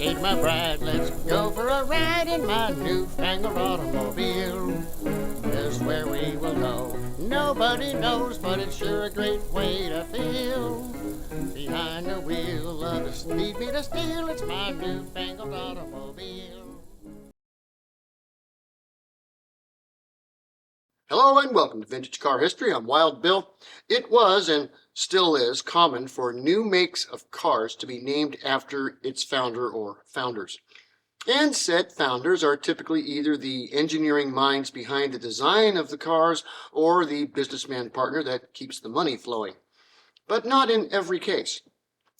meet my bride. Let's go for a ride in my newfangled automobile. Just where we will go, nobody knows, but it's sure a great way to feel. Behind the wheel of the speed meter steel, it's my newfangled automobile. Hello and welcome to Vintage Car History. I'm Wild Bill. It was and still is common for new makes of cars to be named after its founder or founders. And said founders are typically either the engineering minds behind the design of the cars or the businessman partner that keeps the money flowing. But not in every case.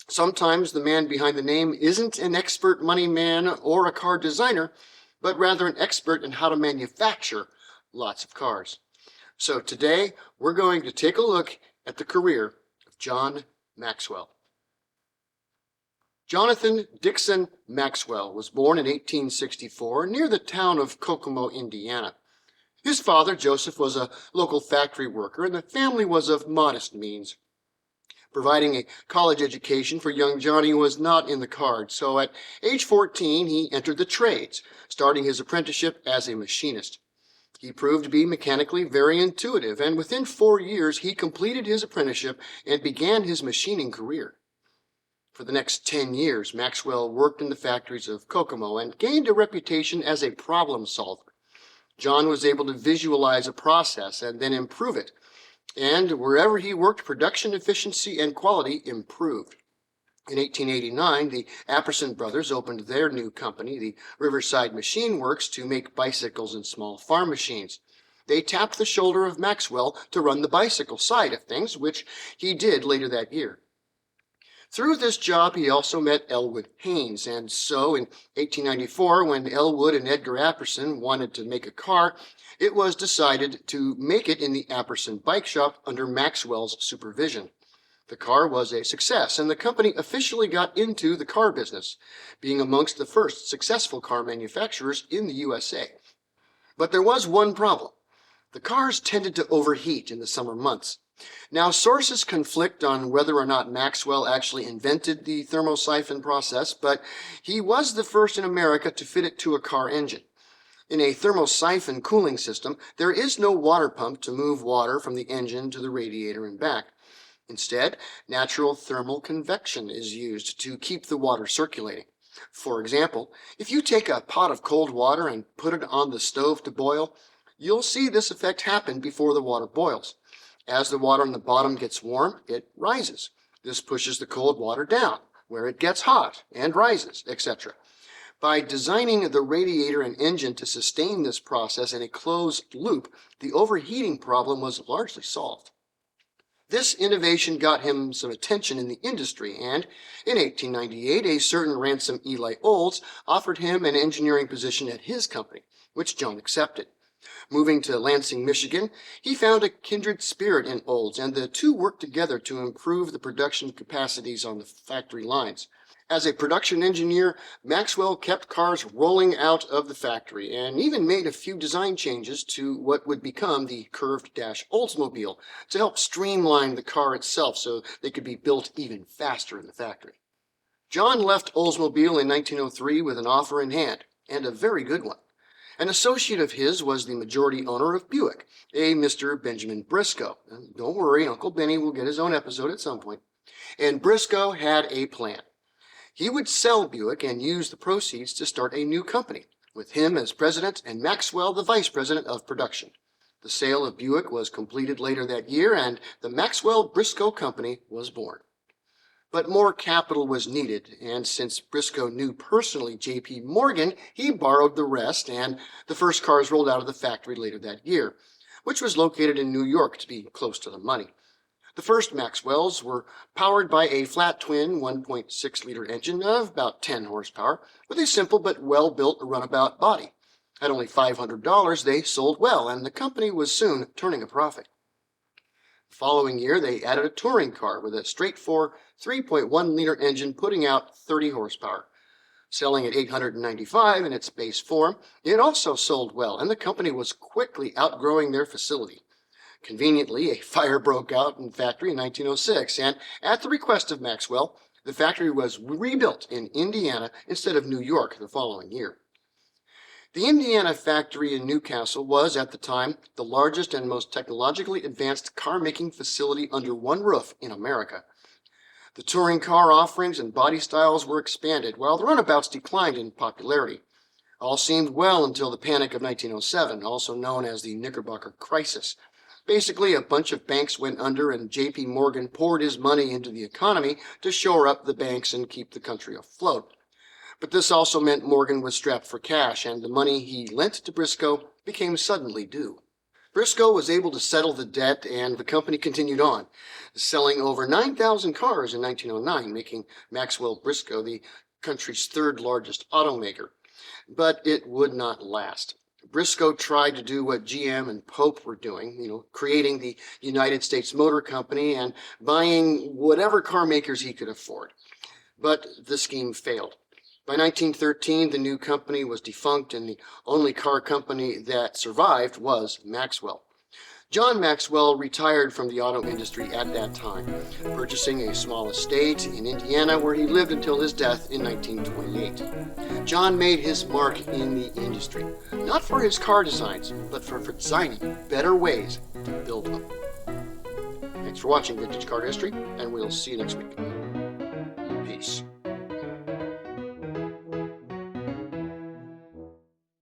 Sometimes the man behind the name isn't an expert money man or a car designer, but rather an expert in how to manufacture lots of cars. So today we're going to take a look at the career of John Maxwell. Jonathan Dixon Maxwell was born in 1864 near the town of Kokomo, Indiana. His father, Joseph, was a local factory worker, and the family was of modest means. Providing a college education for young Johnny was not in the cards, so at age 14 he entered the trades, starting his apprenticeship as a machinist. He proved to be mechanically very intuitive, and within 4 years he completed his apprenticeship and began his machining career. For the next 10 years, Maxwell worked in the factories of Kokomo and gained a reputation as a problem solver. John was able to visualize a process and then improve it, and wherever he worked, production efficiency and quality improved. In 1889, the Apperson brothers opened their new company, the Riverside Machine Works, to make bicycles and small farm machines. They tapped the shoulder of Maxwell to run the bicycle side of things, which he did later that year. Through this job, he also met Elwood Haynes, and so in 1894, when Elwood and Edgar Apperson wanted to make a car, it was decided to make it in the Apperson bike shop under Maxwell's supervision. The car was a success, and the company officially got into the car business, being amongst the first successful car manufacturers in the USA. But there was one problem. The cars tended to overheat in the summer months. Now, sources conflict on whether or not Maxwell actually invented the Thermossiphon process, but he was the first in America to fit it to a car engine. In a Thermossiphon cooling system, there is no water pump to move water from the engine to the radiator and back. Instead, natural thermal convection is used to keep the water circulating. For example, if you take a pot of cold water and put it on the stove to boil, you'll see this effect happen before the water boils. As the water on the bottom gets warm, it rises. This pushes the cold water down, where it gets hot and rises, etc. By designing the radiator and engine to sustain this process in a closed loop, the overheating problem was largely solved. This innovation got him some attention in the industry, and in 1898, a certain Ransom Eli Olds offered him an engineering position at his company, which John accepted. Moving to Lansing, Michigan, he found a kindred spirit in Olds, and the two worked together to improve the production capacities on the factory lines. As a production engineer, Maxwell kept cars rolling out of the factory and even made a few design changes to what would become the curved dash Oldsmobile to help streamline the car itself so they could be built even faster in the factory. John left Oldsmobile in 1903 with an offer in hand, and a very good one. An associate of his was the majority owner of Buick, a Mr. Benjamin Brisco. Don't worry, Uncle Benny will get his own episode at some point. And Brisco had a plan. He would sell Buick and use the proceeds to start a new company, with him as president and Maxwell the vice president of production. The sale of Buick was completed later that year, and the Maxwell Brisco Company was born. But more capital was needed, and since Brisco knew personally J.P. Morgan, he borrowed the rest, and the first cars rolled out of the factory later that year, which was located in New York to be close to the money. The first Maxwells were powered by a flat-twin 1.6-liter engine of about 10 horsepower with a simple but well-built runabout body. At only $500, they sold well, and the company was soon turning a profit. The following year, they added a touring car with a straight-four 3.1-liter engine putting out 30 horsepower. Selling at $895 in its base form, it also sold well, and the company was quickly outgrowing their facility. Conveniently, a fire broke out in the factory in 1906, and at the request of Maxwell, The factory was rebuilt in Indiana instead of New York the following year. The Indiana factory in Newcastle was, at the time, the largest and most technologically advanced car-making facility under one roof in America. The touring car offerings and body styles were expanded, while the runabouts declined in popularity. All seemed well until the Panic of 1907, also known as the Knickerbocker Crisis. Basically, a bunch of banks went under and J.P. Morgan poured his money into the economy to shore up the banks and keep the country afloat. But this also meant Morgan was strapped for cash, and the money he lent to Brisco became suddenly due. Brisco was able to settle the debt, and the company continued on, selling over 9,000 cars in 1909, making Maxwell Brisco the country's third largest automaker. But it would not last. Brisco tried to do what GM and Pope were doing, creating the United States Motor Company and buying whatever car makers he could afford. But the scheme failed. By 1913, the new company was defunct, and the only car company that survived was Maxwell. John Maxwell retired from the auto industry at that time, purchasing a small estate in Indiana where he lived until his death in 1928. John made his mark in the industry, not for his car designs, but for designing better ways to build them. Thanks for watching Vintage Car History, and we'll see you next week. Peace.